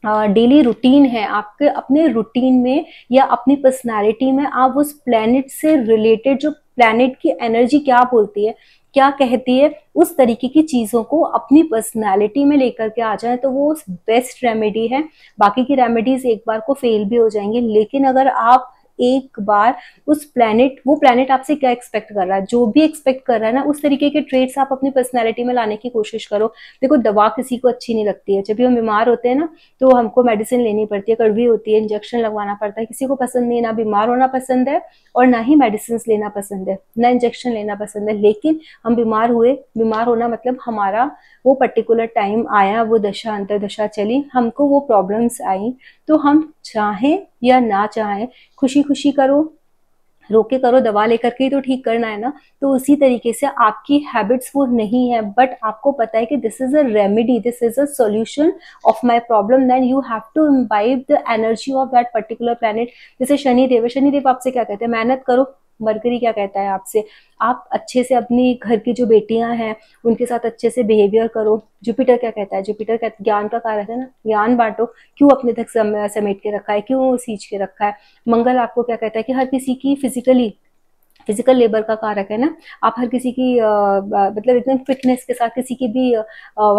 डेली रूटीन है, आपके अपने रूटीन में या अपनी पर्सनालिटी में, आप उस प्लेनेट से रिलेटेड, जो प्लेनेट की एनर्जी क्या बोलती है, क्या कहती है, उस तरीके की चीजों को अपनी पर्सनालिटी में लेकर के आ जाए, तो वो बेस्ट रेमेडी है। बाकी की रेमेडीज एक बार को फेल भी हो जाएंगे, लेकिन अगर आप एक बार उस प्लैनेट, वो प्लैनेट आपसे क्या एक्सपेक्ट कर रहा है, जो भी एक्सपेक्ट कर रहा है ना, उस तरीके के ट्रेड्स आप अपनी पर्सनैलिटी में लाने की कोशिश करो। देखो, दवा किसी को अच्छी नहीं लगती है, जब भी हम बीमार होते हैं ना तो हमको मेडिसिन लेनी पड़ती है, कड़वी होती है, इंजेक्शन लगवाना पड़ता है, किसी को पसंद नहीं, ना बीमार होना पसंद है और ना ही मेडिसिन लेना पसंद है, ना इंजेक्शन लेना पसंद है। लेकिन हम बीमार हुए, बीमार होना मतलब हमारा वो पर्टिकुलर टाइम आया, वो दशा अंतरदशा चली, हमको वो प्रॉब्लम्स आई, तो हम चाहें या ना चाहें खुशी खुशी करो, रोके करो, दवा लेकर के ही तो ठीक करना है ना। तो उसी तरीके से आपकी हैबिट्स वो नहीं है, बट आपको पता है कि this is a remedy, this is a solution of my problem, then you have to imbibe the energy of that particular planet. जैसे शनिदेव है, शनिदेव आपसे क्या कहते हैं, मेहनत करो। मरकरी क्या कहता है आपसे, आप अच्छे से अपनी घर की जो बेटियां हैं उनके साथ अच्छे से बिहेवियर करो। जुपिटर क्या कहता है, जुपिटर कहता है ज्ञान का कारक है ना, ज्ञान बांटो, क्यों अपने तक समेट के रखा है, क्यों सींच के रखा है। मंगल आपको क्या कहता है कि हर किसी की फिजिकल लेबर का कारक है ना, आप हर किसी की मतलब एकदम फिटनेस के साथ किसी की भी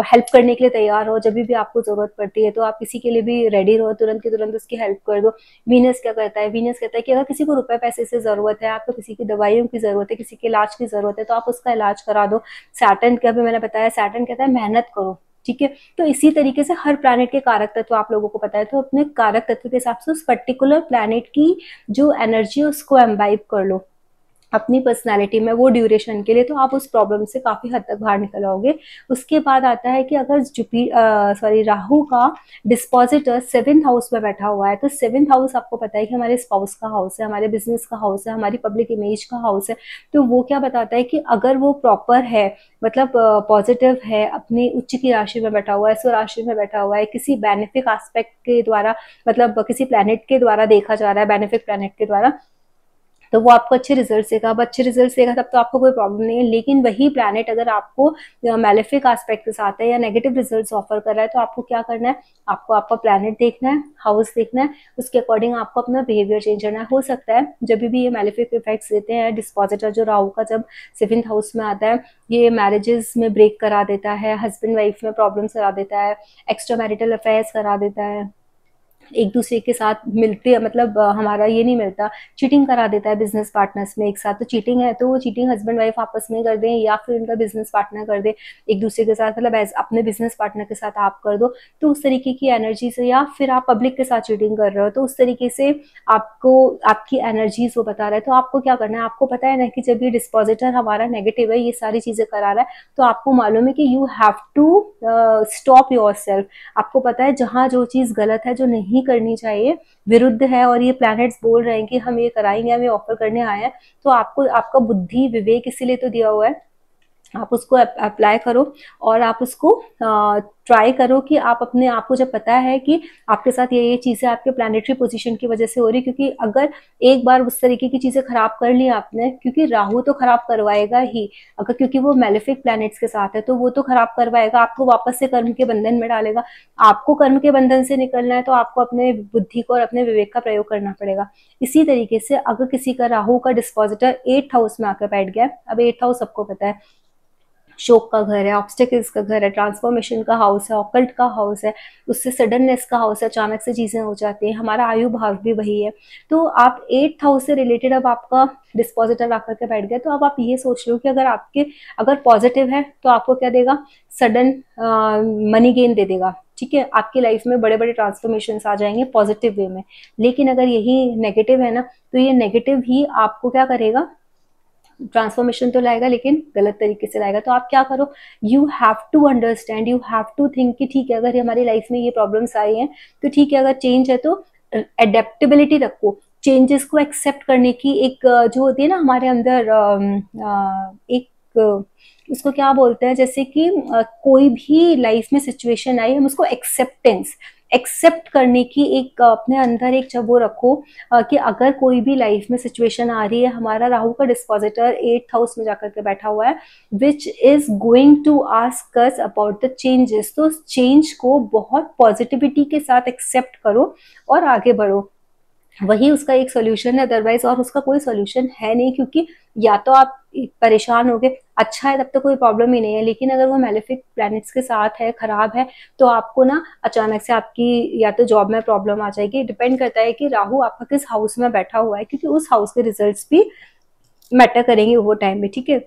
हेल्प करने के लिए तैयार हो, जब भी आपको जरूरत पड़ती है तो आप किसी के लिए भी रेडी रहो, तुरंत की तुरंत उसकी हेल्प कर दो। वीनस क्या करता है, वीनस कहता है कि अगर किसी को रुपए पैसे से जरूरत है, आपको किसी की दवाइयों की जरूरत है, किसी के इलाज की जरूरत है, तो आप उसका इलाज करा दो। सैटर्न का भी मैंने बताया, सैटर्न कहता है मेहनत करो, ठीक है। तो इसी तरीके से हर प्लैनेट के कारक तत्व आप लोगों को पता है, तो अपने कारक तत्व के हिसाब से उस पर्टिकुलर प्लैनेट की जो एनर्जी है उसको एम्बाइब कर लो अपनी पर्सनालिटी में, वो ड्यूरेशन के लिए, तो आप उस प्रॉब्लम से काफी हद तक बाहर निकल आओगे। उसके बाद आता है कि अगर राहु का डिस्पोजिटर 7th हाउस में बैठा हुआ है, तो 7th हाउस आपको पता है कि हमारे स्पाउस का हाउस है, हमारे बिजनेस का हाउस है, हमारी पब्लिक इमेज का हाउस है। तो वो क्या बताता है कि अगर वो प्रॉपर है, मतलब पॉजिटिव है, अपनी उच्च की राशि में बैठा हुआ है, स्व राशि में बैठा हुआ है, किसी बेनिफिक एस्पेक्ट के द्वारा, मतलब किसी प्लैनेट के द्वारा देखा जा रहा है, बेनिफिक प्लैनेट के द्वारा, तो वो आपको अच्छे रिजल्ट देगा। अब अच्छे रिजल्ट देगा तब तो आपको कोई प्रॉब्लम नहीं है। लेकिन वही प्लैनेट अगर आपको मैलेफिक एस्पेक्ट के साथ है या नेगेटिव रिजल्ट्स ऑफर कर रहा है, तो आपको क्या करना है, आपको आपका प्लैनेट देखना है, हाउस देखना है, उसके अकॉर्डिंग आपको अपना बिहेवियर चेंज करना है। हो सकता है जब भी ये मैलेफिक इफेक्ट्स देते हैं, डिस्पोजिटर जो राहु का जब 7th हाउस में आता है, ये मैरिजेस में ब्रेक करा देता है, हस्बैंड वाइफ में प्रॉब्लम्स करा देता है, एक्स्ट्रा मैरिटल अफेयर्स करा देता है, एक दूसरे के साथ मिलते, मतलब हमारा ये नहीं मिलता, चीटिंग करा देता है बिजनेस पार्टनर्स में एक साथ। तो चीटिंग है तो वो चीटिंग हस्बैंड वाइफ आपस में कर दें, या फिर उनका बिजनेस पार्टनर कर दे एक दूसरे के साथ, मतलब अपने बिजनेस पार्टनर के साथ आप कर दो, तो उस तरीके की एनर्जी से, या फिर आप पब्लिक के साथ चीटिंग कर रहे हो, तो उस तरीके से आपको आपकी एनर्जीज वो बता रहा है। तो आपको क्या करना है, आपको पता है ना कि जब ये डिस्पोजिटर हमारा नेगेटिव है, ये सारी चीजें करा रहा है, तो आपको मालूम है कि you have to stop yourself. आपको पता है जहां जो चीज गलत है, जो नहीं करनी चाहिए, विरुद्ध है, और ये प्लैनेट्स बोल रहे हैं कि हम ये कराएंगे, हम ये ऑफर करने आए हैं, तो आपको आपका बुद्धि विवेक इसीलिए तो दिया हुआ है, आप उसको अप्लाई करो और आप उसको ट्राई करो कि आप अपने आप को, जब पता है कि आपके साथ ये चीजें आपके प्लैनेटरी पोजीशन की वजह से हो रही, क्योंकि अगर एक बार उस तरीके की चीजें खराब कर ली आपने, क्योंकि राहु तो खराब करवाएगा ही, अगर क्योंकि वो मेलेफिक प्लैनेट्स के साथ है, तो वो तो खराब करवाएगा, आपको वापस से कर्म के बंधन में डालेगा। आपको कर्म के बंधन से निकलना है तो आपको अपने बुद्धि को और अपने विवेक का प्रयोग करना पड़ेगा। इसी तरीके से अगर किसी का राहु का डिस्पोजिटर 8th हाउस में आकर बैठ गया, अब 8th हाउस सबको पता है शोक का घर है, ऑब्स्टेकल्स का घर है, ट्रांसफॉर्मेशन का हाउस है, ऑकल्ट का हाउस है, उससे सडननेस का हाउस है, अचानक से चीजें हो जाती हैं, हमारा आयु भाव भी वही है। तो आप 8th हाउस से रिलेटेड अब आपका डिस्पोजिटर आकर के बैठ गया, तो अब आप ये सोच लो कि अगर पॉजिटिव है तो आपको क्या देगा, सडन मनी गेन दे देगा, ठीक है, आपकी लाइफ में बड़े बड़े ट्रांसफॉर्मेशन आ जाएंगे पॉजिटिव वे में। लेकिन अगर यही नेगेटिव है ना, तो ये नेगेटिव ही आपको क्या करेगा, ट्रांसफॉर्मेशन तो लाएगा लेकिन गलत तरीके से लाएगा। तो आप क्या करो, you have to understand, you have to think कि ठीक है, अगर हमारी लाइफ में ये प्रॉब्लम्स आई हैं तो ठीक है, अगर चेंज है तो एडेप्टेबिलिटी रखो, चेंजेस को एक्सेप्ट करने की एक जो होती है ना हमारे अंदर एक उसको क्या बोलते हैं, जैसे कि कोई भी लाइफ में सिचुएशन आई, हम उसको एक्सेप्ट करने की एक अपने अंदर एक जब वो रखो कि अगर कोई भी लाइफ में सिचुएशन आ रही है, हमारा राहु का डिस्पोजिटर 8th हाउस में जाकर के बैठा हुआ है, which is going to ask us about the changes, तो उस चेंज को बहुत पॉजिटिविटी के साथ एक्सेप्ट करो और आगे बढ़ो। वही उसका एक सोल्यूशन है, अदरवाइज और उसका कोई सोल्यूशन है नहीं, क्योंकि या तो आप परेशान हो गए, अच्छा है तब तो कोई प्रॉब्लम ही नहीं है, लेकिन अगर वो मेलेफिक प्लैनेट्स के साथ है, खराब है, तो आपको ना अचानक से आपकी या तो जॉब में प्रॉब्लम आ जाएगी। डिपेंड करता है कि राहु आपका किस हाउस में बैठा हुआ है, क्योंकि उस हाउस के रिजल्ट्स भी मैटर करेंगे वो टाइम में, ठीक है।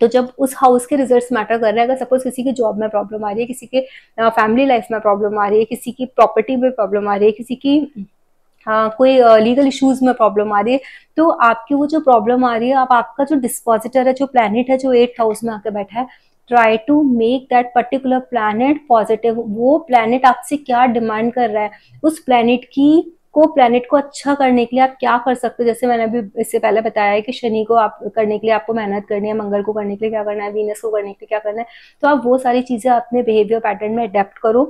तो जब उस हाउस के रिजल्ट्स मैटर कर रहे हैं, अगर सपोज किसी की जॉब में प्रॉब्लम आ रही है, किसी के फैमिली लाइफ में प्रॉब्लम आ रही है, किसी की प्रॉपर्टी में प्रॉब्लम आ रही है, किसी की हाँ कोई लीगल इश्यूज में प्रॉब्लम आ रही है, तो आपकी वो जो प्रॉब्लम आ रही है, अब आपका जो डिस्पोजिटर है, जो प्लैनेट है जो 8th हाउस में आके बैठा है, try to make that particular planet positive. वो प्लैनेट आपसे क्या डिमांड कर रहा है, उस प्लैनेट को अच्छा करने के लिए आप क्या कर सकते हो। जैसे मैंने अभी इससे पहले बताया है कि शनि को आप करने के लिए आपको मेहनत करनी है, मंगल को करने के लिए क्या करना है, वीनस को करने के लिए क्या करना है, तो आप वो सारी चीजें अपने बिहेवियर पैटर्न में अडेप्ट करो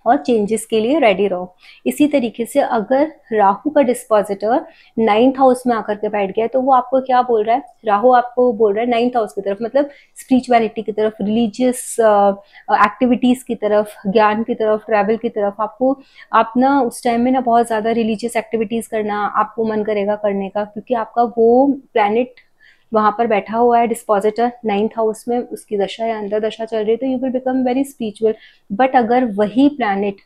और चेंजेस के लिए रेडी रहो। इसी तरीके से अगर राहु का डिस्पोजिटर 9th हाउस में आकर के बैठ गया, तो वो आपको क्या बोल रहा है, राहु आपको बोल रहा है 9th हाउस की तरफ, मतलब स्पिरिचुअलिटी की तरफ, रिलीजियस एक्टिविटीज की तरफ, ज्ञान की तरफ, ट्रैवल की तरफ। आपको आप ना उस टाइम में ना बहुत ज्यादा रिलीजियस एक्टिविटीज करना आपको मन करेगा करने का, क्योंकि आपका वो प्लैनेट वहां पर बैठा हुआ है डिस्पोजिटर 9th हाउस में, उसकी दशा या अंदर दशा चल रही है, तो you will become very spiritual. But अगर वही प्लैनेट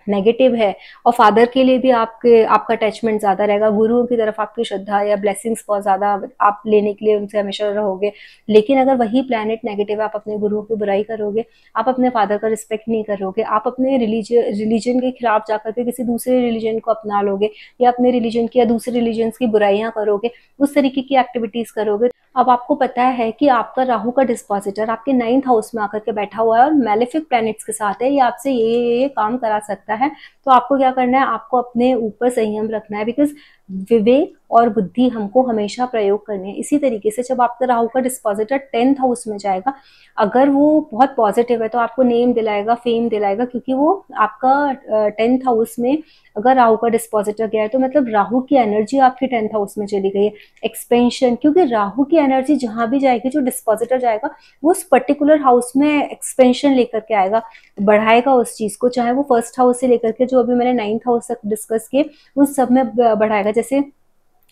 नेगेटिव है और फादर के लिए भी आपका अटैचमेंट ज्यादा रहेगा, गुरुओं की तरफ आपकी श्रद्धा या ब्लेसिंग्स बहुत ज्यादा आप लेने के लिए उनसे हमेशा रहोगे, लेकिन अगर वही प्लैनेट नेगेटिव है, आप अपने गुरुओं की बुराई करोगे, आप अपने फादर का रिस्पेक्ट नहीं करोगे, आप अपने रिलीजन के खिलाफ जाकर के किसी दूसरे रिलीजन को अपना लोगे, या अपने रिलीजन की या दूसरे रिलीजन की बुराइयां करोगे, उस तरीके की एक्टिविटीज करोगे। अब आपको पता है कि आपका राहु का डिस्पोजिटर आपके 9th हाउस में आकर के बैठा हुआ है और मेलेफिक प्लैनेट्स के साथ है, ये आपसे ये काम करा सकता है। तो आपको क्या करना है, आपको अपने ऊपर संयम रखना है, बिकॉज विवेक और बुद्धि हमको हमेशा प्रयोग करनी है। इसी तरीके से जब आपका राहु का डिस्पोजिटर 10th हाउस में जाएगा, अगर वो बहुत पॉजिटिव है तो आपको नेम दिलाएगा, फेम दिलाएगा, क्योंकि वो आपका 10th हाउस में अगर राहु का डिस्पोजिटर गया है, तो मतलब राहु की एनर्जी आपके 10th हाउस में चली गई है, एक्सपेंशन। क्योंकि राहु की एनर्जी जहां भी जाएगी, जो डिस्पोजिटर जाएगा वो उस पर्टिकुलर हाउस में एक्सपेंशन लेकर के आएगा, बढ़ाएगा उस चीज को, चाहे वो फर्स्ट हाउस से लेकर के जो अभी मैंने 9th हाउस तक डिस्कस किए उन सब में बढ़ाएगा। जैसे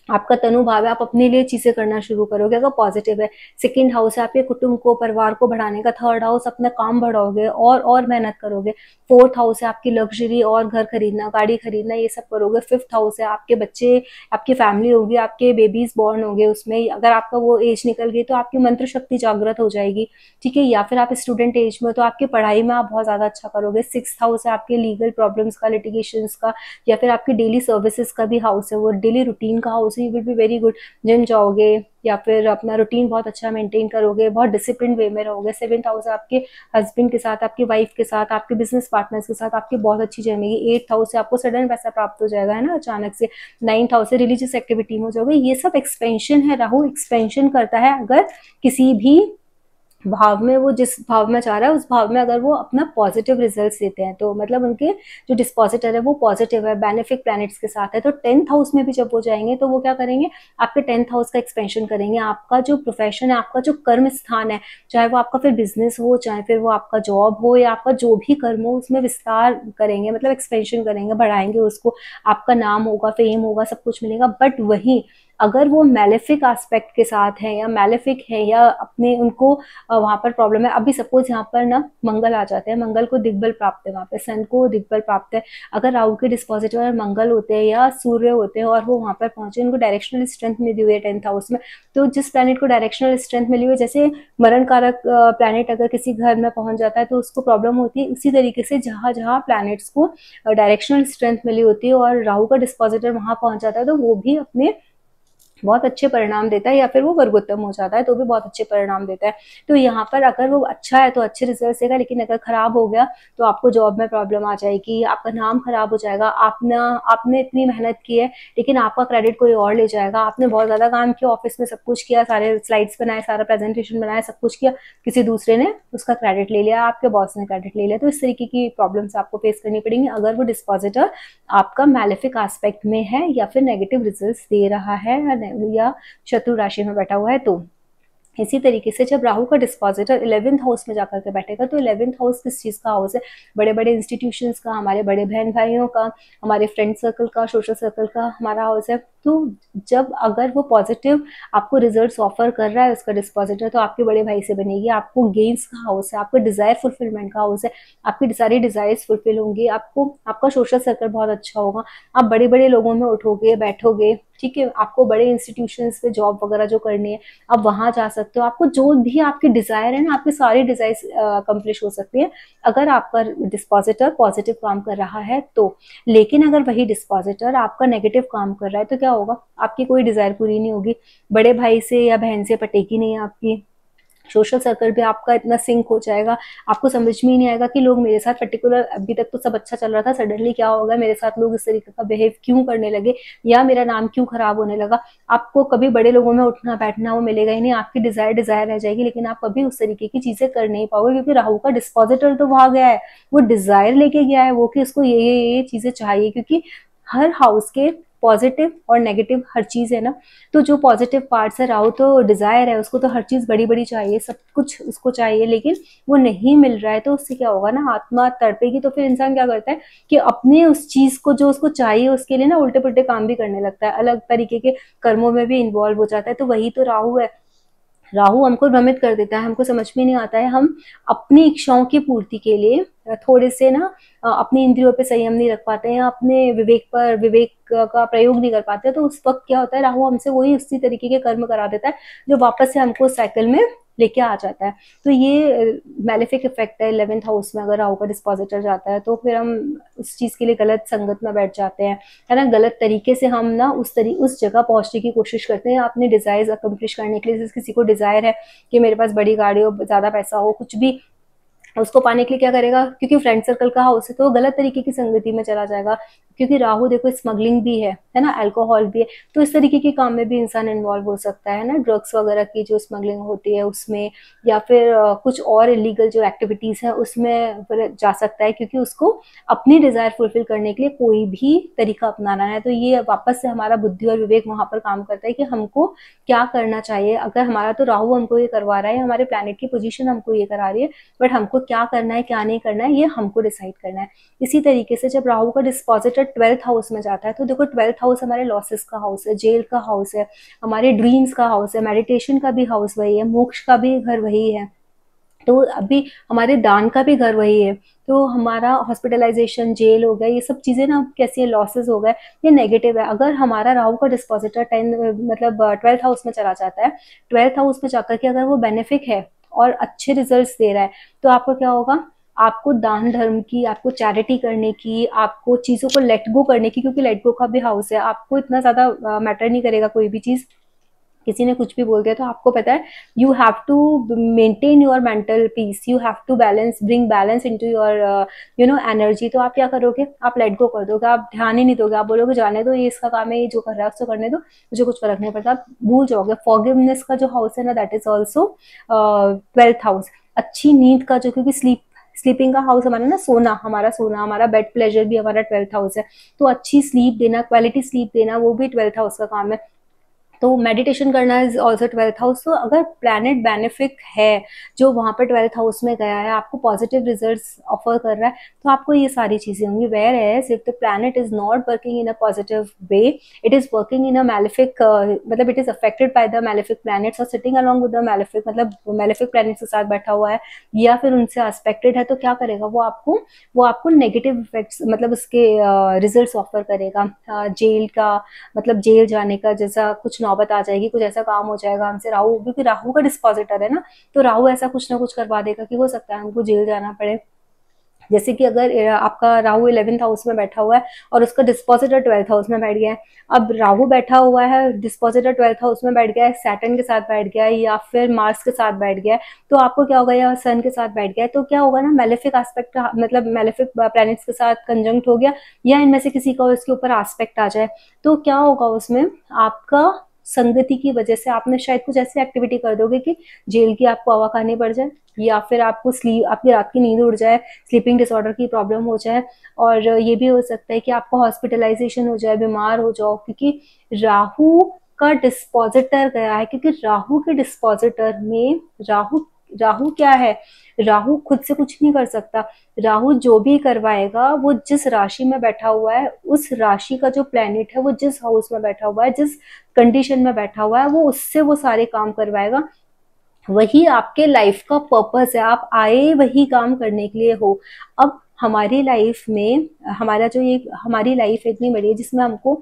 आपका तनु भाव है, आप अपने लिए चीजें करना शुरू करोगे अगर पॉजिटिव है। सेकंड हाउस है आपके कुटुंब को, परिवार को बढ़ाने का। थर्ड हाउस अपना काम बढ़ाओगे और मेहनत करोगे। फोर्थ हाउस है आपकी लग्जरी और घर खरीदना, गाड़ी खरीदना, ये सब करोगे। फिफ्थ हाउस है आपके बच्चे, आपकी फैमिली होगी, आपके बेबीज बॉर्न होंगे, उसमें अगर आपका वो एज निकल गई तो आपकी मंत्र शक्ति जागृत हो जाएगी, ठीक है। या फिर आप स्टूडेंट एज में हो तो आपकी पढ़ाई में आप बहुत ज्यादा अच्छा करोगे। सिक्स्थ हाउस है आपके लीगल प्रॉब्लम्स का, लिटिगेशन का, या फिर आपकी डेली सर्विसेज का भी हाउस है, वो डेली रूटीन का हाउस है। You will be very good, gym जाओगे या फिर अपना रूटीन बहुत अच्छा मेंटेन करोगे, बहुत डिसिप्लिन वे में रहोगे। सेवेंथ हाउस है आपके हस्बैंड के साथ, आपकी वाइफ के साथ, आपके बिजनेस पार्टनर्स के साथ आपकी बहुत अच्छी जमेगी। एट्थ हाउस से आपको सडन पैसा प्राप्त हो जाएगा, है ना, अचानक से। नाइन्थ हाउस से रिलीजियस एक्टिविटी में हो जाओगे। ये सब एक्सपेंशन है, राहु एक्सपेंशन करता है अगर किसी भी भाव में, वो जिस भाव में चाह रहा है उस भाव में अगर वो अपना पॉजिटिव रिजल्ट्स देते हैं, तो मतलब उनके जो डिस्पोजिटर है वो पॉजिटिव है, बेनिफिक प्लैनेट्स के साथ है। तो 10th हाउस में भी जब वो जाएंगे तो वो क्या करेंगे, आपके 10th हाउस का एक्सपेंशन करेंगे। आपका जो प्रोफेशन है, आपका जो कर्म स्थान है, चाहे वो आपका फिर बिजनेस हो, चाहे फिर वो आपका जॉब हो, या आपका जो भी कर्म हो, उसमें विस्तार करेंगे, मतलब एक्सपेंशन करेंगे, बढ़ाएंगे उसको। आपका नाम होगा, फेम होगा, सब कुछ मिलेगा। बट वही अगर वो मैलेफिक एस्पेक्ट के साथ है या मैलेफिक है, या अपने उनको वहां पर प्रॉब्लम है, अभी सपोज यहाँ पर ना मंगल आ जाते हैं, मंगल को दिग्बल प्राप्त है, वहां पे सन को दिग्बल प्राप्त है। अगर राहु के डिस्पोजिटर मंगल होते हैं या सूर्य होते हैं और वो वहां पर पहुंचे, उनको डायरेक्शनल स्ट्रेंथ मिली हुई है 10th हाउस में, तो जिस प्लैनेट को डायरेक्शनल स्ट्रेंथ मिली हुई है, जैसे मरण कारक प्लैनेट अगर किसी घर में पहुंच जाता है तो उसको प्रॉब्लम होती है, उसी तरीके से जहां जहां प्लैनेट्स को डायरेक्शनल स्ट्रेंथ मिली होती है और राहु का डिस्पोजिटर वहां पहुंच जाता है, तो वो भी अपने बहुत अच्छे परिणाम देता है, या फिर वो वर्गोत्तम हो जाता है तो भी बहुत अच्छे परिणाम देता है। तो यहाँ पर अगर वो अच्छा है तो अच्छे रिजल्ट देगा, लेकिन अगर खराब हो गया तो आपको जॉब में प्रॉब्लम आ जाएगी, आपका नाम खराब हो जाएगा। आपने इतनी मेहनत की है लेकिन आपका क्रेडिट कोई और ले जाएगा। आपने बहुत ज्यादा काम किया, ऑफिस में सब कुछ किया, सारे स्लाइड्स बनाए, सारा प्रेजेंटेशन बनाया, सब कुछ किया, किसी दूसरे ने उसका क्रेडिट ले लिया, आपके बॉस ने क्रेडिट ले लिया। तो इस तरीके की प्रॉब्लम्स आपको फेस करनी पड़ेंगी अगर वो डिस्पोजिटर आपका मैलेफिक एस्पेक्ट में है या फिर नेगेटिव रिजल्ट्स दे रहा है या शत्रु राशि में बैठा हुआ है। तो इसी तरीके से जब राहु का डिस्पोजिटर 11th हाउस में जाकर के बैठेगा, तो 11th हाउस किस चीज़ का हाउस है? बड़े बड़े इंस्टीट्यूशंस का, हमारे बड़े बहन भाइयों का, हमारे फ्रेंड सर्कल का, सोशल सर्कल का हमारा हाउस है। तो जब अगर वो पॉजिटिव आपको रिजल्ट्स ऑफर कर रहा है उसका डिस्पोजिटर, तो आपके बड़े भाई से बनेगी। आपको गेन्स का हाउस है, आपका डिजायर फुलफिलमेंट का हाउस है, आपकी सारी डिजायर्स फुलफिल होंगी, आपको आपका सोशल सर्कल बहुत अच्छा होगा, आप बड़े बड़े लोगों में उठोगे बैठोगे, ठीक है। आपको बड़े इंस्टीट्यूशंस पे जॉब वगैरह जो करनी है आप वहां जा सकते हो। आपको जो भी आपकी डिजायर है ना, आपकी सारी डिजायर अकम्प्लिश हो सकती है अगर आपका डिस्पोजिटर पॉजिटिव काम कर रहा है तो। लेकिन अगर वही डिस्पोजिटर आपका नेगेटिव काम कर रहा है तो क्या होगा? आपकी कोई डिजायर पूरी नहीं होगी, बड़े भाई से या बहन से पटेगी नहीं आपकी, सोशल सर्कल भी आपका इतना सिंक हो जाएगा, आपको समझ में ही नहीं आएगा कि लोग मेरे साथ पर्टिकुलर, अभी तक तो सब अच्छा चल रहा था, सडनली क्या होगा, मेरे साथ लोग इस तरीके का बिहेव क्यों करने लगे, या मेरा नाम क्यों खराब होने लगा। आपको कभी बड़े लोगों में उठना बैठना वो मिलेगा ही नहीं, आपकी डिजायर डिजायर रह जाएगी, लेकिन आप कभी उस तरीके की चीजें कर नहीं पाओगे, क्योंकि राहु का डिस्पोजिटर तो वहां गया है, वो डिजायर लेके गया है वो कि इसको ये चीजें चाहिए, क्योंकि हर हाउस के पॉजिटिव और नेगेटिव हर चीज है ना। तो जो पॉजिटिव पार्ट्स है, राहु तो डिजायर है, उसको तो हर चीज बड़ी बड़ी चाहिए, सब कुछ उसको चाहिए, लेकिन वो नहीं मिल रहा है तो उससे क्या होगा ना, आत्मा तड़पेगी। तो फिर इंसान क्या करता है कि अपने उस चीज को जो उसको चाहिए उसके लिए ना उल्टे पुल्टे काम भी करने लगता है, अलग तरीके के कर्मों में भी इन्वॉल्व हो जाता है। तो वही तो राहु है, राहु हमको भ्रमित कर देता है, हमको समझ में नहीं आता है, हम अपनी इच्छाओं की पूर्ति के लिए थोड़े से ना अपनी इंद्रियों पे संयम नहीं रख पाते हैं, अपने विवेक पर विवेक का प्रयोग नहीं कर पाते, तो उस वक्त क्या होता है, राहु हमसे वही उसी तरीके के कर्म करा देता है जो वापस से हमको साइकिल में लेके आ जाता है। तो ये मैलेफिक इफेक्ट है 11th हाउस में अगर राहु का डिस्पोजिटर जाता है, तो फिर हम उस चीज के लिए गलत संगत में बैठ जाते हैं, है ना। गलत तरीके से हम ना उस जगह पहुंचने की कोशिश करते हैं अपने डिजायर्स अकम्प्लिश करने के लिए। जैसे किसी को डिजायर है कि मेरे पास बड़ी गाड़ी हो, ज्यादा पैसा हो, कुछ भी, उसको पाने के लिए क्या करेगा, क्योंकि फ्रेंड सर्कल का हाउस है तो वो गलत तरीके की संगति में चला जाएगा, क्योंकि राहु देखो स्मगलिंग भी है ना, अल्कोहल भी है, तो इस तरीके के काम में भी इंसान इन्वॉल्व हो सकता है ना, ड्रग्स वगैरह की जो स्मगलिंग होती है उसमें, या फिर कुछ और इलीगल जो एक्टिविटीज है उसमें जा सकता है, क्योंकि उसको अपनी डिजायर फुलफिल करने के लिए कोई भी तरीका अपनाना है। तो ये वापस से हमारा बुद्धि और विवेक वहां पर काम करता है कि हमको क्या करना चाहिए। अगर हमारा तो राहु हमको ये करवा रहा है, हमारे प्लैनेट की पोजीशन हमको ये करा रही है, बट हमको क्या करना है क्या नहीं करना है ये हमको डिसाइड करना है। इसी तरीके से जब राहु का डिस्पोजिटर 12th हाउस में जाता है, तो देखो 12th हाउस हमारे लॉसेस का हाउस है, जेल का हाउस है, हमारे ड्रीम्स का हाउस है, मेडिटेशन का भी हाउस वही है, मोक्ष का भी घर वही है, तो अभी हमारे दान का भी घर वही है। तो हमारा हॉस्पिटलाइजेशन, जेल हो गया, ये सब चीजें ना कैसी है, लॉसेस हो गए, ये नेगेटिव है। अगर हमारा राहु का डिस्पोजिटर 12th हाउस में चला जाता है, 12th हाउस में जाकर के अगर वो बेनिफिक है और अच्छे रिजल्ट्स दे रहा है, तो आपको क्या होगा, आपको दान धर्म की, आपको चैरिटी करने की, आपको चीजों को लेट गो करने की, क्योंकि लेट गो का भी हाउस है, आपको इतना ज्यादा मैटर नहीं करेगा कोई भी चीज, किसी ने कुछ भी बोल दिया तो आपको पता है you have to maintain your mental peace, you have to balance, bring balance into your energy. तो आप क्या करोगे, आप लेट गो कर दोगे, आप ध्यान ही नहीं दोगे, आप बोलोगे जाने दो, ये इसका काम है, ये जो कर रहा है उसको करने दो, मुझे कुछ फर्क नहीं पड़ता, आप भूल जाओगे। फॉरगिवनेस का जो हाउस है ना, that is also 12th house. अच्छी नींद का जो, क्योंकि स्लीपिंग का हाउस हमारा ना, सोना, हमारा बेड प्लेजर भी हमारा 12th हाउस है, तो अच्छी स्लीप देना, क्वालिटी स्लीप देना, वो भी 12th हाउस का काम है। तो मेडिटेशन करना इज ऑल्सो 12th हाउस। तो अगर प्लैनेट बेनिफिक है जो वहां पर 12th हाउस में गया है, आपको पॉजिटिव रिजल्ट्स ऑफर कर रहा है, तो आपको ये सारी चीजें होंगी। Whereas if the planet is not working in a positive way, it is working in a malefic, मतलब it is affected by the malefic planets और sitting along with the malefic, मतलब मैलेफिक प्लैनेट्स के साथ बैठा हुआ है या फिर उनसे एस्पेक्टेड है, तो क्या करेगा वो आपको नेगेटिव इफेक्ट्स, मतलब उसके रिजल्ट्स ऑफर करेगा। जेल का, मतलब जेल जाने का जैसा कुछ नौबत आ जाएगी, कुछ ऐसा काम हो जाएगा हमसे, राहु, क्योंकि राहु का डिस्पोजिटर है ना, तो राहु ऐसा कुछ ना कुछ करवा देगा कि हो सकता है हमको जेल जाना पड़े। जैसे कि अगर आपका राहु 11th हाउस में बैठा हुआ है और उसका डिस्पोजिटर 12th हाउस में बैठ गया है, अब राहु बैठा हुआ है, डिस्पोजिटर 12th हाउस में बैठ गया है, सैटर्न के साथ बैठ गया है या फिर मार्स के साथ बैठ गया है, तो आपको क्या होगा, या सन के साथ बैठ गया है, तो क्या होगा ना, मेलेफिक एस्पेक्ट, मतलब मेलेफिक प्लैनेट्स के साथ कंजंक्ट हो गया, या इनमें से किसी का उसके ऊपर एस्पेक्ट आ जाए, तो क्या होगा उसमें, आपका संगति की वजह से आपने शायद कुछ ऐसी एक्टिविटी कर दोगे कि जेल की आपको हवा खानी पड़ जाए, या फिर आपको आपकी रात की नींद उड़ जाए, स्लीपिंग डिसऑर्डर की प्रॉब्लम हो जाए, और ये भी हो सकता है कि आपको हॉस्पिटलाइजेशन हो जाए, बीमार हो जाओ, क्योंकि राहु का डिस्पोजिटर गया है, क्योंकि राहु के डिस्पोजिटर में राहु राहु क्या है, राहु खुद से कुछ नहीं कर सकता। राहु जो भी करवाएगा वो जिस राशि में बैठा हुआ है, उस राशि का जो प्लेनेट है वो जिस हाउस में बैठा हुआ है, जिस कंडीशन में बैठा हुआ है, वो उससे वो सारे काम करवाएगा। वही आपके लाइफ का पर्पस है, आप आए वही काम करने के लिए हो। अब हमारी लाइफ में हमारी लाइफ इतनी बड़ी है जिसमें हमको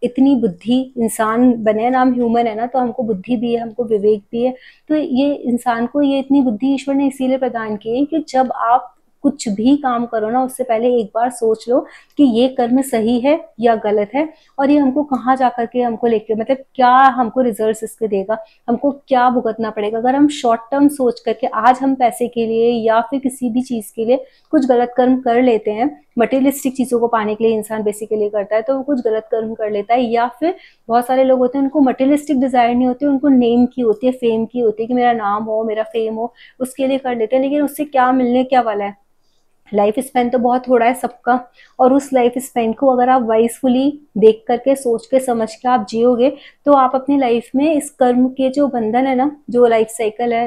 इतनी बुद्धि, इंसान बने ना, हम ह्यूमन है ना, तो हमको बुद्धि भी है, हमको विवेक भी है। तो ये इंसान को ये इतनी बुद्धि ईश्वर ने इसीलिए प्रदान की है कि जब आप कुछ भी काम करो ना, उससे पहले एक बार सोच लो कि ये कर्म सही है या गलत है, और ये हमको कहाँ जाकर के हमको लेके, मतलब क्या हमको रिजल्ट इसके देगा, हमको क्या भुगतना पड़ेगा। अगर हम शॉर्ट टर्म सोच करके आज हम पैसे के लिए या फिर किसी भी चीज के लिए कुछ गलत कर्म कर लेते हैं, मटेरियलिस्टिक चीजों को पाने के लिए इंसान बेसिकली करता है, तो वो कुछ गलत कर्म कर लेता है। या फिर बहुत सारे लोग होते हैं उनको मटेरियलिस्टिक डिजायर नहीं होती, उनको नेम की होती है, फेम की होती है, कि मेरा नाम हो, मेरा फेम हो, उसके लिए कर लेते हैं। लेकिन उससे क्या मिलने क्या वाला है, लाइफ स्पेन तो बहुत थोड़ा है सबका, और उस लाइफ स्पेन को अगर आप वाइसफुली देख करके, सोच के, समझ के आप जियोगे, तो आप अपनी लाइफ में इस कर्म के जो बंधन है ना, जो लाइफ साइकिल है,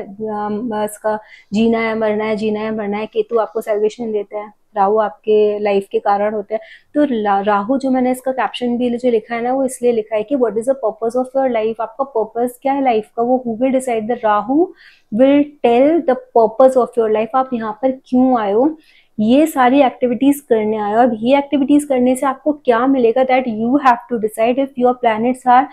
इसका जीना है मरना है, जीना है मरना है। केतु आपको सेल्वेशन देते हैं, राहु आपके लाइफ के कारण होते हैं। तो राहु, जो मैंने इसका कैप्शन भी जो लिखा है ना, वो इसलिए लिखा है कि what is the purpose of your life, आपका पर्पस क्या है लाइफ का, वो who will decide, the Rahu will tell the purpose of your life, आप यहाँ पर क्यों आए हो, ये सारी एक्टिविटीज करने आए हो। अब ये एक्टिविटीज करने से आपको क्या मिलेगा, that you have to decide. If your planets are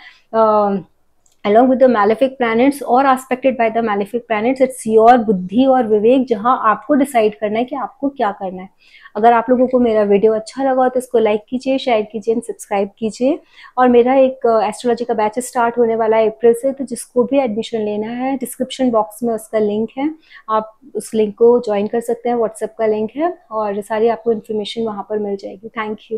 along with the malefic planets or aspected by the malefic planets, it's your बुद्धि और विवेक जहां आपको डिसाइड करना है कि आपको क्या करना है। अगर आप लोगों को मेरा वीडियो अच्छा लगा तो इसको लाइक कीजिए, शेयर कीजिए, सब्सक्राइब कीजिए। और मेरा एक एस्ट्रोलॉजी का बैच स्टार्ट होने वाला है अप्रैल से, तो जिसको भी एडमिशन लेना है, डिस्क्रिप्शन बॉक्स में उसका लिंक है, आप उस लिंक को ज्वाइन कर सकते हैं, व्हाट्सएप का लिंक है, और सारी आपको इन्फॉर्मेशन वहां पर मिल जाएगी। Thank you.